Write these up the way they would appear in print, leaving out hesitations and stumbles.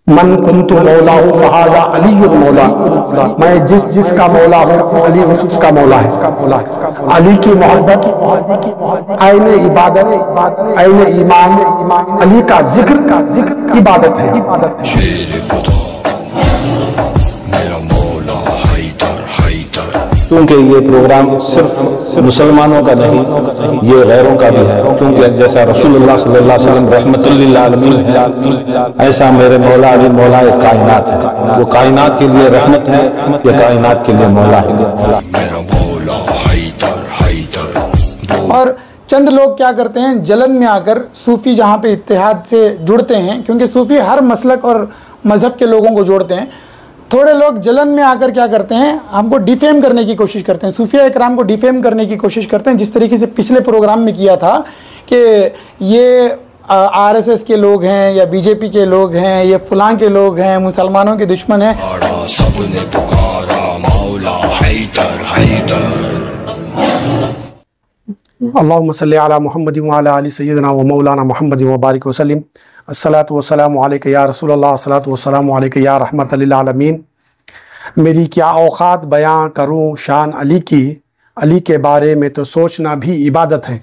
मन कुन्तु मौला हूँ फहाजा अलीयुल मौला, मैं जिसका मौला हूँ अली उसका मौला है। अली की मोहब्बत आईने इबादत, आईने ईमान, अली का जिक्र इबादत है। क्योंकि ये प्रोग्राम सिर्फ मुसलमानों का नहीं, ये गैरों का भी है। क्योंकि जैसा रसूलुल्लाह सल्लल्लाहु अलैहि वसल्लम रहमतुल लिल आलमीन है, ऐसा मेरे मौला अली मौला एक कायनात है। वो कायनात के लिए रहमत है, ये कायनात के लिए मौला है। और चंद लोग क्या करते हैं, जलन में आकर सूफ़ी जहाँ पे इत्तेहाद से जुड़ते हैं, क्योंकि सूफ़ी हर मसलक और मज़हब के लोगों को जोड़ते हैं, थोड़े लोग जलन में आकर क्या करते हैं, हमको डिफेम करने की कोशिश करते हैं, सूफिया इकराम को डिफेम करने की कोशिश करते हैं। जिस तरीके से पिछले प्रोग्राम में किया था कि ये आरएसएस के लोग हैं या बीजेपी के लोग हैं, ये फलां के लोग हैं, मुसलमानों के दुश्मन हैं। अल्लाहुम्मा सल्ली अला मुहम्मद व अला आलि सय्यिदना व मौलाना मुहम्मद व बारिक वसल्लम। अस्सलातु वस्सलामु अलैका या रसूलल्लाह, अस्सलातु वस्सलामु अलैका या रहमतल लिल आलमीन। मेरी क्या औकात बयां करूं शान अली की, अली के बारे में तो सोचना भी इबादत है।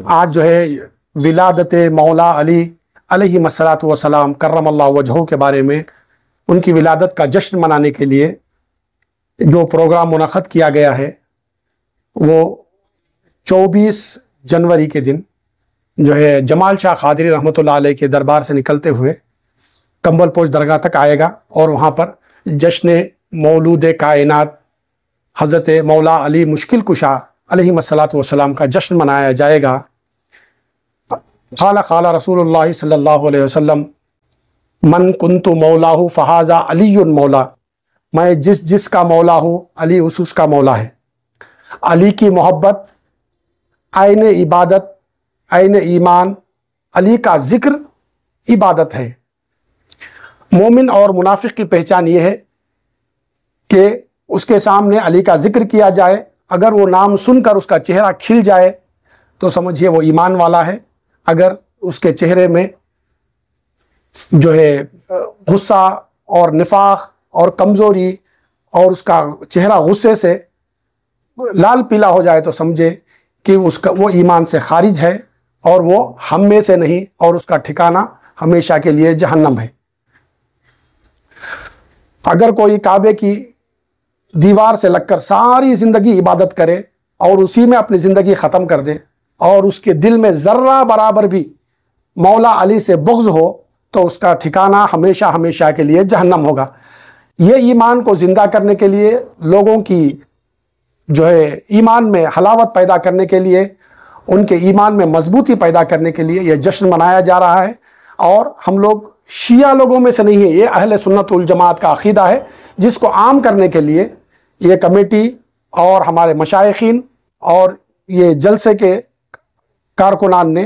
आज जो है विलादत मौला अली अलैहिस्सलातु वस्सलाम करमल्लाहु वजहू के बारे में, उनकी विलादत का जश्न मनाने के लिए जो प्रोग्राम मुनक़द किया गया है, वो 24 जनवरी के दिन जो है जमाल शाह क़ादरी रहमतुल्लाह अलैह के दरबार से निकलते हुए कंबल पोश दरगाह तक आएगा और वहाँ पर जश्न मौलूद कायनात हज़रत मौला अली मुश्किल कुशा अलैहिस्सलातु वस्सलाम का जश्न मनाया जाएगा। क़ाला रसूलुल्लाह सल्लल्लाहु अलैहि वसल्लम, मन कुन्तु मौला हूँ फ़हाजा अलीयुल मौला, मैं जिसका मौला हूँ अली उसका मौला है। अली की मोहब्बत आईने इबादत, आईने ईमान, अली का जिक्र इबादत है। मोमिन और मुनाफिक की पहचान ये है कि उसके सामने अली का जिक्र किया जाए, अगर वो नाम सुनकर उसका चेहरा खिल जाए तो समझिए वो ईमान वाला है। अगर उसके चेहरे में जो है गुस्सा और निफाक और कमज़ोरी और उसका चेहरा गुस्से से लाल पीला हो जाए तो समझे कि उसका वो ईमान से खारिज है और वो हम में से नहीं, और उसका ठिकाना हमेशा के लिए जहन्नम है। अगर कोई काबे की दीवार से लगकर सारी ज़िंदगी इबादत करे और उसी में अपनी ज़िंदगी ख़त्म कर दे और उसके दिल में ज़र्रा बराबर भी मौला अली से बुग़्ज़ हो, तो उसका ठिकाना हमेशा हमेशा के लिए जहन्नम होगा। ये ईमान को ज़िंदा करने के लिए, लोगों की जो है ईमान में हलावत पैदा करने के लिए, उनके ईमान में मजबूती पैदा करने के लिए यह जश्न मनाया जा रहा है। और हम लोग शिया लोगों में से नहीं है, ये अहले सुन्नत वल जमात का अक़ीदा है, जिसको आम करने के लिए ये कमेटी और हमारे मशाइखीन और ये जलसे के कारकुनान ने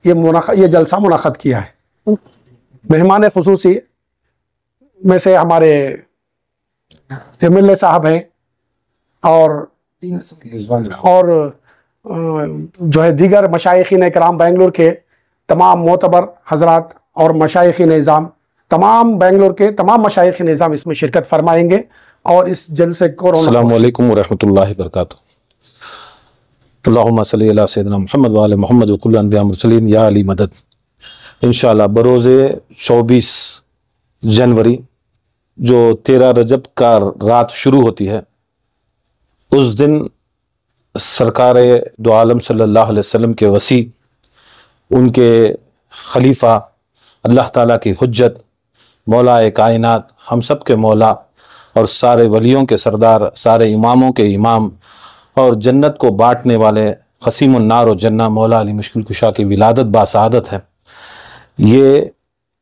ये जलसा मुनक़द किया है। मेहमान ख़ुसूसी में से हमारे एमएलए साहब हैं और जो है दीगर मशाइखीन इकराम बेंगलुरु के तमाम मोतबर हजरात और मशाइखीन निज़ाम, तमाम बेंगलुरु के तमाम मशाइखीन निज़ाम इसमें शिरकत फरमाएंगे और इस जलसे को अस्सलामु अलैकुम व रहमतुल्लाहि व बरकातुहू। अल्लाहुम्मा सल्ली अला सय्यिदिना मुहम्मद व आले मुहम्मद व कुल्लु अंबिया मुरसलीन या अली मदद। इंशाअल्लाह बरोज़े 24 जनवरी जो 13 रजब का रात शुरू होती है, उस दिन सरकार दो आलम सल्लल्लाहु अलैहि वसल्लम के वसी, उनके खलीफा, अल्लाह ताला की हुज्जत, मौला कायनात, हम सब के मौला और सारे वलियों के सरदार, सारे इमामों के इमाम और जन्नत को बांटने वाले क़सीमुन नार व जन्ना मौला अली मुश्किल कुशा की विलादत बासआदत है। ये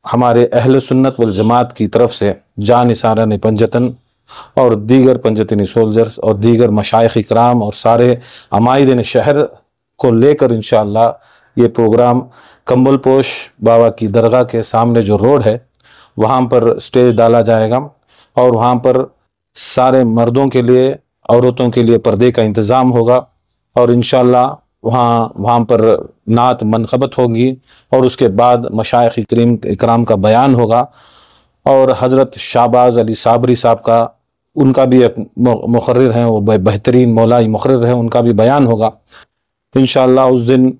हमारे अहले सुन्नत वल जमात की तरफ से जानिसारान पंजतन और दीगर पंजतनी सोल्जर्स और दीगर मशाइख इकराम और सारे अमाइदन शहर को लेकर इंशाअल्लाह ये प्रोग्राम कंबल पोश बाबा की दरगाह के सामने जो रोड है वहाँ पर स्टेज डाला जाएगा और वहाँ पर सारे मर्दों के लिए, औरतों के लिए पर्दे का इंतज़ाम होगा और इंशाअल्लाह वहाँ पर नात मनक़बत होगी और उसके बाद मशाइख इकराम का बयान होगा और हज़रत शाहबाज अली साबरी साहब का, उनका भी एक मुक़र्रिर हैं, वो बेहतरीन मौलाई मुक़र्रिर हैं, उनका भी बयान होगा इंशाअल्लाह। उस दिन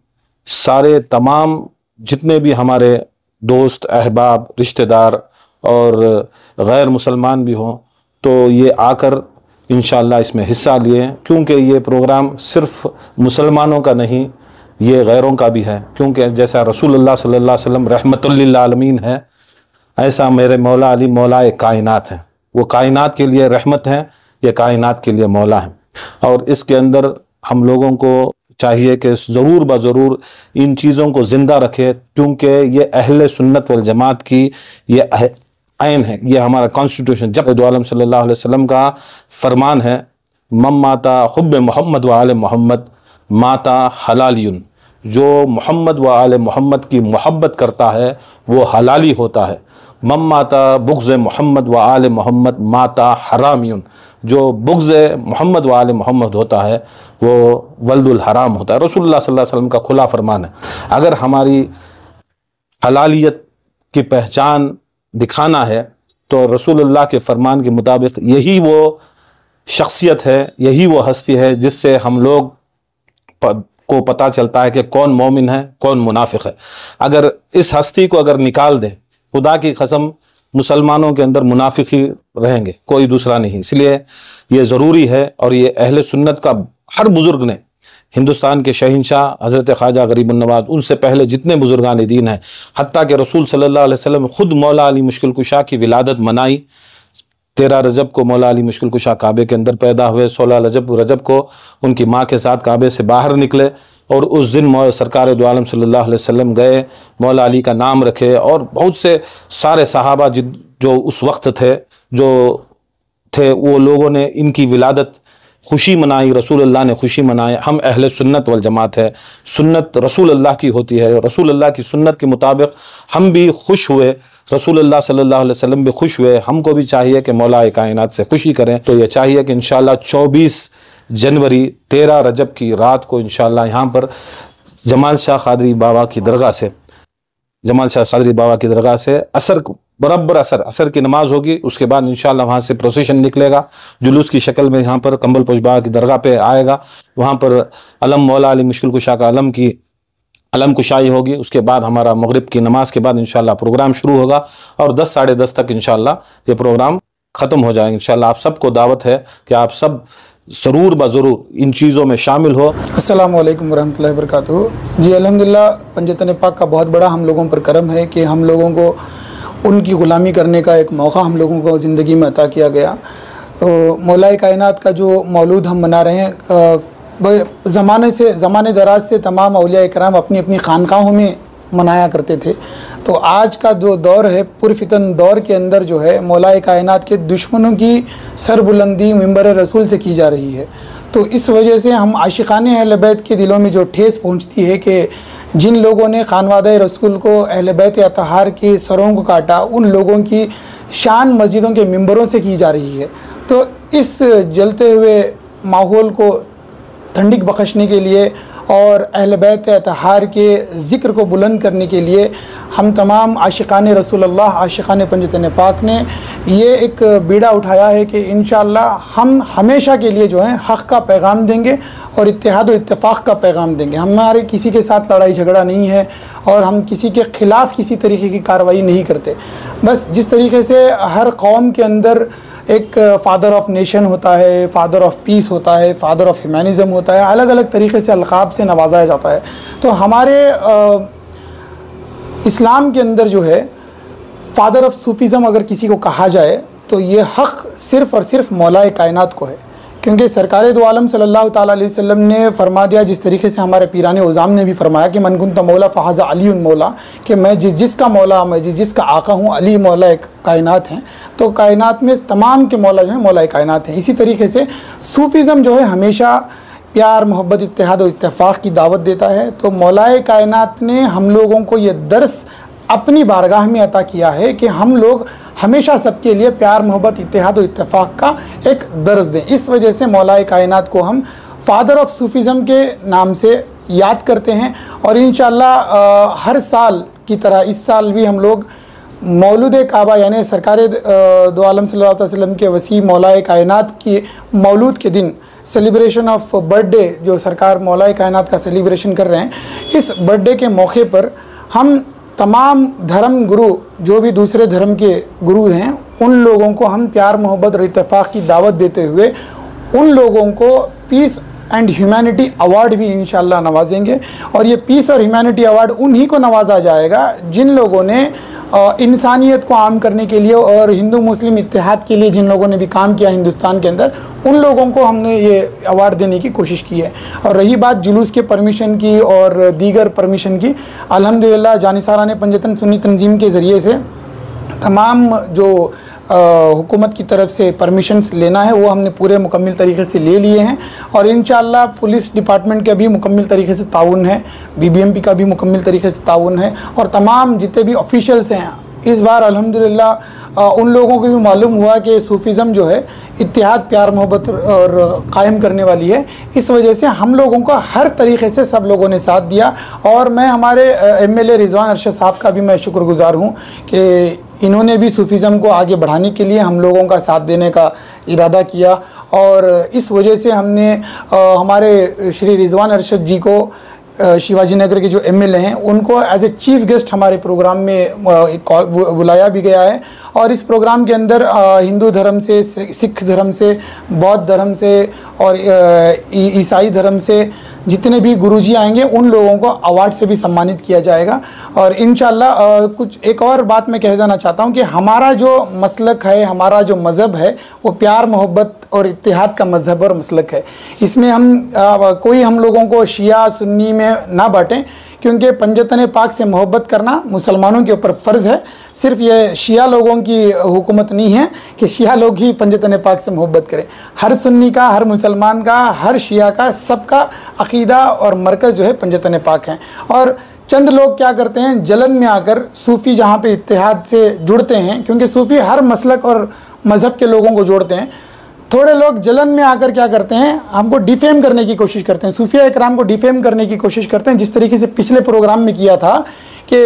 सारे तमाम जितने भी हमारे दोस्त अहबाब रिश्तेदार और गैर मुसलमान भी हों तो ये आकर इंशाअल्लाह इसमें हिस्सा लिए, क्योंकि ये प्रोग्राम सिर्फ़ मुसलमानों का नहीं, ये गैरों का भी है। क्योंकि जैसा रसूलुल्लाह सल्लल्लाहु अलैहि वसल्लम रहमतुल लिल आलमीन है, ऐसा मेरे मौला अली मौला कायनात है। वो कायनात के लिए रहमत है, ये कायनात के लिए मौला है। और इसके अंदर हम लोगों को चाहिए कि ज़रूर ब ज़रूर इन चीज़ों को ज़िंदा रखे, क्योंकि ये अहले सुन्नत वल जमात की ये आइन है, ये हमारा कॉन्स्टिट्यूशन। जब दो आलम सल्लल्लाहु अलैहि वसल्लम का फरमान है, मम माता हुब्ब मोहम्मद व आले मोहम्मद माता हलालियुन, जो मोहम्मद व आले मोहम्मद की मोहब्बत करता है वो हलाली होता है। मम माता बुग़्ज़ मोहम्मद व आले मोहम्मद माता हरामियुन, जो बुग़्ज़ मोहम्मद व आले मोहम्मद होता है वो वल्दुल हराम होता है। रसूलुल्लाह सल्लल्लाहु अलैहि वसल्लम का खुला फरमान है। अगर हमारी हलालियत की पहचान दिखाना है तो रसूलुल्लाह के फरमान के मुताबिक यही वो शख्सियत है, यही वो हस्ती है जिससे हम लोग को पता चलता है कि कौन मोमिन है, कौन मुनाफिक है। अगर इस हस्ती को अगर निकाल दें, खुदा की कसम मुसलमानों के अंदर मुनाफिक ही रहेंगे, कोई दूसरा नहीं। इसलिए ये ज़रूरी है और ये अहले सुन्नत का हर बुज़ुर्ग ने, हिंदुस्तान के शहंशाह हज़रत ख्वाजा गरीबुन नवाज़, उनसे पहले जितने बुज़ुर्गान दीन हैं, हत्ता के रसूल सल्लल्लाहु अलैहि वसल्लम खुद मौला अली मुश्किल कुशा की विलादत मनाई। 13 रजब को मौला अली मुश्किल कुशा काबे के अंदर पैदा हुए, 16 रजब को उनकी माँ के साथ काबे से बाहर निकले और उस दिन सरकार दो आलम सल्लल्लाहु अलैहि वसल्लम गए, मौला अली का नाम रखे और बहुत से सारे सहाबा जो उस वक्त थे वो लोगों ने इनकी विलादत खुशी मनाई, रसूलुल्लाह ने खुशी मनाई। हम अहले सुन्नत वल जमात है, सुन्नत रसूलुल्लाह की होती है, रसूलुल्लाह की सुन्नत के मुताबिक हम भी खुश हुए, रसूलुल्लाह सल्लल्लाहु अलैहि वसल्लम भी खुश हुए। हमको भी चाहिए कि मौला कायनात से खुशी करें। तो ये चाहिए कि इंशाअल्लाह 24 जनवरी 13 रजब की रात को इंशाअल्लाह यहाँ पर जमाल शाह कादरी बाबा की दरगाह से, जमाल शाह कादरी बाबा की दरगाह से असर बराबर असर की नमाज होगी। उसके बाद इंशाअल्लाह वहाँ से प्रोसेशन निकलेगा जुलूस की शक्ल में, यहाँ पर कंबल पोश बाबा की दरगाह पे आएगा। वहाँ पर अलम मौला अली मुश्किल कुशा का अलम कुशाई होगी। उसके बाद हमारा मगरिब की नमाज के बाद इंशाअल्लाह प्रोग्राम शुरू होगा और 10 साढ़े 10 तक इंशाअल्लाह ये प्रोग्राम ख़त्म हो जाएगा। इंशाअल्लाह आप सबको दावत है कि आप सब ज़रूर ब ज़रूर इन चीज़ों में शामिल हो। अस्सलामु अलैकुम वरहमतुल्लाहि वबरकातुहू। जी अल्हम्दुलिल्लाह, पंजतन पाक का बहुत बड़ा हम लोगों पर करम है कि हम लोगों को उनकी ग़ुलामी करने का एक मौका हम लोगों को ज़िंदगी में अता किया गया। तो मौला कायनात का जो मौलूद हम मना रहे हैं, ज़माने दराज से तमाम औलिया इकराम अपनी अपनी खानकाहों में मनाया करते थे। तो आज का जो दौर है, पुरफितन दौर के अंदर जो है मौला कायनात के दुश्मनों की सरबुलंदी मिंबर रसूल से की जा रही है। तो इस वजह से हम आशिकाने अहले बैत के दिलों में जो ठेस पहुंचती है कि जिन लोगों ने खानवादा रसूल को, अहले बैत अतहार के सरों को काटा, उन लोगों की शान मस्जिदों के मिंबरों से की जा रही है। तो इस जलते हुए माहौल को ठंडक बख्शने के लिए और अहले बैत अतहार के ज़िक्र को बुलंद करने के लिए हम तमाम आशिकान रसूलुल्लाह, आशिकान पंजतन पाक ने ये एक बीड़ा उठाया है कि इंशाअल्लाह हम हमेशा के लिए जो है हक़ का पैगाम देंगे और इत्तेहाद व इत्तेफाक का पैगाम देंगे। हमारे किसी के साथ लड़ाई झगड़ा नहीं है और हम किसी के ख़िलाफ़ किसी तरीके की कार्रवाई नहीं करते। बस जिस तरीके से हर कौम के अंदर एक फ़ादर ऑफ नेशन होता है, फ़ादर ऑफ पीस होता है, फ़ादर ऑफ ह्यूमैनिज़म होता है, अलग अलग तरीके से अलक़ाब से नवाजा जाता है। तो हमारे इस्लाम के अंदर जो है फ़ादर ऑफ सूफ़ीज़म अगर किसी को कहा जाए तो ये हक़ सिर्फ़ और सिर्फ मौला कायनात को है, क्योंकि सरकार दो आलम सल्लल्लाहु ताला अलैहि वसल्लम ने फरमा दिया, जिस तरीके से हमारे पीराने उज़ाम ने भी फरमाया कि मन कुंत मौला फ़हाज़ा अली मौला, कि मैं जिसका मौला, मैं जिसका आका हूँ, अली मौला कायनात हैं। तो कायनात में तमाम के मौला जो है मौला कायनात हैं। इसी तरीके से सूफ़ीज़म जो है हमेशा प्यार, मोहब्बत, इत्तेहाद और इत्तेफाक की दावत देता है। तो मौला कायनात ने हम लोगों को ये दर्स अपनी बारगाह में अता किया है कि हम लोग हमेशा सबके लिए प्यार, मोहब्बत, इत्तेहाद और इत्तेफाक का एक दर्स दें। इस वजह से मौला कायनात को हम फ़ादर ऑफ सूफ़ीज़म के नाम से याद करते हैं और इंशाअल्लाह हर साल की तरह इस साल भी हम लोग मौलूद काबा यानी सरकार दो आलम सल्लल्लाहु अलैहि वसल्लम के वसी मौलाए कायनात की मौलूद के दिन सेलिब्रेशन ऑफ बर्थडे जो सरकार मौलाए कायनात का सेलिब्रेशन कर रहे हैं, इस बर्थडे के मौके पर हम तमाम धर्म गुरु जो भी दूसरे धर्म के गुरु हैं उन लोगों को हम प्यार मोहब्बत और इत्तेफाक की दावत देते हुए उन लोगों को पीस एंड ह्यूमैनिटी अवार्ड भी इंशाल्लाह नवाजेंगे। और ये पीस और ह्यूमैनिटी अवार्ड उन्हीं को नवाजा जाएगा जिन लोगों ने इंसानियत को आम करने के लिए और हिंदू मुस्लिम इत्तेहाद के लिए जिन लोगों ने भी काम किया हिंदुस्तान के अंदर, उन लोगों को हमने ये अवार्ड देने की कोशिश की है। और रही बात जुलूस के परमिशन की और दीगर परमिशन की, अल्हम्दुलिल्लाह जानिसाराने पंजतन सुन्नी तंजीम के ज़रिए से तमाम जो हुकूमत की तरफ से परमिशंस लेना है वो हमने पूरे मुकम्मल तरीके से ले लिए हैं। और इंशाअल्लाह पुलिस डिपार्टमेंट का भी मुकम्मल तरीके से ताउन है, BBMP का भी मुकम्मल तरीके से ताउन है और तमाम जितने भी ऑफिशियल्स हैं। इस बार अल्हम्दुलिल्लाह उन लोगों को भी मालूम हुआ कि सूफ़ीज़म जो है इत्तेहाद प्यार मोहब्बत और कायम करने वाली है। इस वजह से हम लोगों को हर तरीके से सब लोगों ने साथ दिया और मैं हमारे MLA रिजवान अरशद साहब का भी मैं शुक्रगुज़ार हूँ कि इन्होंने भी सूफ़ीज़म को आगे बढ़ाने के लिए हम लोगों का साथ देने का इरादा किया। और इस वजह से हमने हमारे श्री रिजवान अरशद जी को शिवाजी नगर के जो MLA हैं उनको एज ए चीफ गेस्ट हमारे प्रोग्राम में बुलाया भी गया है। और इस प्रोग्राम के अंदर हिंदू धर्म से, सिख धर्म से, बौद्ध धर्म से और ईसाई धर्म से जितने भी गुरुजी आएंगे उन लोगों को अवार्ड से भी सम्मानित किया जाएगा। और इंशाल्लाह कुछ एक और बात मैं कह देना चाहता हूँ कि हमारा जो मसलक है, हमारा जो मज़हब है वो प्यार मोहब्बत और इत्तेहाद का मज़हब और मसलक है। इसमें हम कोई हम लोगों को शिया सुन्नी में ना बांटें, क्योंकि पंजतन पाक से मोहब्बत करना मुसलमानों के ऊपर फ़र्ज़ है। सिर्फ़ ये शिया लोगों की हुकूमत नहीं है कि शिया लोग ही पंजतन पाक से मोहब्बत करें। हर सुन्नी का, हर मुसलमान का, हर शिया का, सबका अक़ीदा और मरकज़ जो है पंजतन पाक हैं। और चंद लोग क्या करते हैं, जलन में आकर सूफ़ी जहाँ पे इत्तेहाद से जुड़ते हैं, क्योंकि सूफ़ी हर मसलक और मज़हब के लोगों को जोड़ते हैं, थोड़े लोग जलन में आकर क्या करते हैं, हमको डिफेम करने की कोशिश करते हैं, सूफिया इकराम को डिफेम करने की कोशिश करते हैं। जिस तरीके से पिछले प्रोग्राम में किया था कि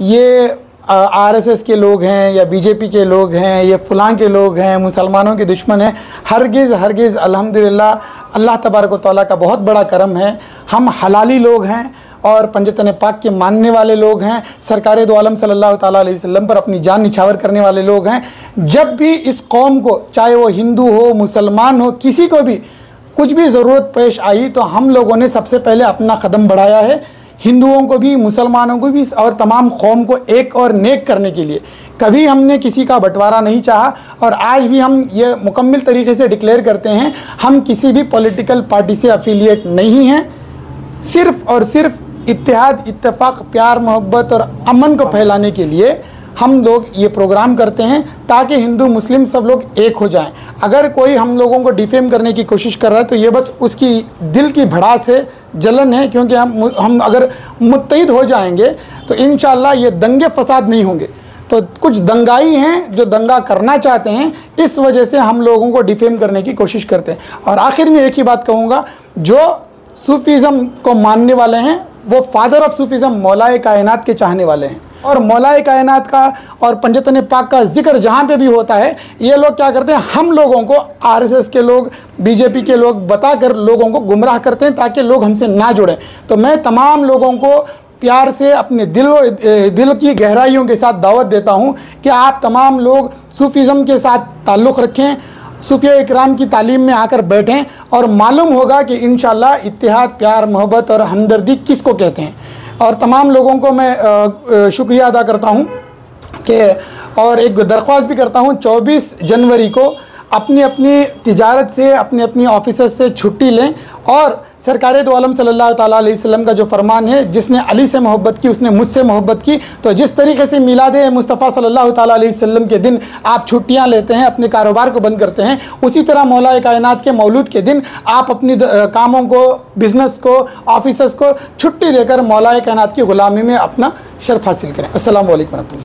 ये RSS के लोग हैं या BJP के लोग हैं, ये फ़लाँ के लोग हैं, मुसलमानों के दुश्मन हैं। हरगिज़ अल्हम्दुलिल्लाह अल्लाह तबारक व तआला का बहुत बड़ा करम है, हम हलाली लोग हैं और पंजतन पाक के मानने वाले लोग हैं, सरकार दो आलम सल्लल्लाहु ताला अलैहि वसल्लम पर अपनी जान निछावर करने वाले लोग हैं। जब भी इस कौम को, चाहे वो हिंदू हो, मुसलमान हो, किसी को भी कुछ भी ज़रूरत पेश आई तो हम लोगों ने सबसे पहले अपना कदम बढ़ाया है, हिंदुओं को भी, मुसलमानों को भी और तमाम कौम को एक और नेक करने के लिए। कभी हमने किसी का बंटवारा नहीं चाहा और आज भी हम ये मुकम्मल तरीके से डिक्लेयर करते हैं, हम किसी भी पॉलिटिकल पार्टी से अफिलिएट नहीं हैं। सिर्फ़ और सिर्फ इत्तेहाद, इत्तेफाक, प्यार मोहब्बत और अमन को फैलाने के लिए हम लोग ये प्रोग्राम करते हैं ताकि हिंदू मुस्लिम सब लोग एक हो जाएं। अगर कोई हम लोगों को डिफेम करने की कोशिश कर रहा है तो ये बस उसकी दिल की भड़ास है, जलन है, क्योंकि हम अगर मुत्तहिद हो जाएंगे तो इंशाअल्लाह ये दंगे फसाद नहीं होंगे। तो कुछ दंगाई हैं जो दंगा करना चाहते हैं, इस वजह से हम लोगों को डिफेम करने की कोशिश करते हैं। और आखिर में एक ही बात कहूँगा, जो सूफीज़म को मानने वाले हैं वो फादर ऑफ सूफीज़म मौलाए कायनात के चाहने वाले हैं। और मौलाए कायनात का और पंजतन पाक का जिक्र जहाँ पे भी होता है, ये लोग क्या करते हैं, हम लोगों को RSS के लोग, BJP के लोग बताकर लोगों को गुमराह करते हैं ताकि लोग हमसे ना जुड़ें। तो मैं तमाम लोगों को प्यार से अपने दिल की गहराइयों के साथ दावत देता हूँ कि आप तमाम लोग सूफीज़म के साथ ताल्लुक़ रखें, सूफिया इकराम की तालीम में आकर बैठें और मालूम होगा कि इंशाअल्लाह इत्तेहाद, प्यार, मोहब्बत और हमदर्दी किसको कहते हैं। और तमाम लोगों को मैं शुक्रिया अदा करता हूँ कि और एक दरख्वास्त भी करता हूँ, 24 जनवरी को अपनी अपनी तिजारत से, अपनी अपनी ऑफिसर्स से छुट्टी लें और सरकार दो आलम सल्लल्लाहु ताला अलैहि वसल्लम का जो फरमान है, जिसने अली से मोहब्बत की उसने मुझसे मोहब्बत की। तो जिस तरीके से मिलादे मुस्तफ़ा सल्लल्लाहु ताला अलैहि वसल्लम के दिन आप छुट्टियां लेते हैं, अपने कारोबार को बंद करते हैं, उसी तरह मौलाए कायनात के मौलूद के दिन आप अपनी कामों को, बिज़नेस को, ऑफिसर्स को छुट्टी देकर मौलाए कायनात की ग़ुलामी में अपना शर्फ हासिल करें। अस्सलामु अलैकुम।